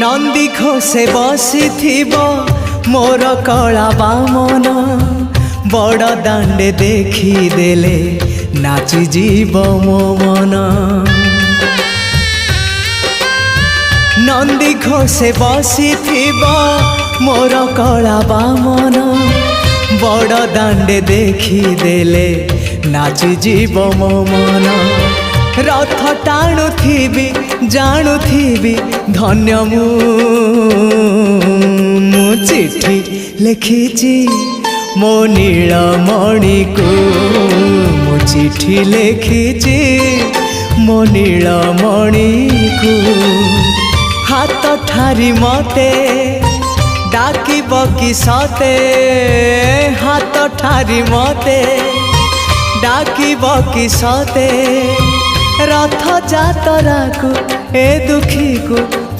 नंदी घोषे बसी मोर कला बामन बड़ दांडे देखी देले नाची जीव मो मन। नंदी घोषे बसी मोर कला बामन बड़ दांडे देखी देले नाची जीव मो मन। रथ टाणुथिबी जाणुथिबी धन्य मु चिट्ठी लिखिची मो नीलमणि को मु चिट्ठी लिखिची मो नीलमणि को। हाथ ठारी मते डाकिब कि सते हाथ ठारी मते डाकिब कि सते रथ जातरा को ए दुखी को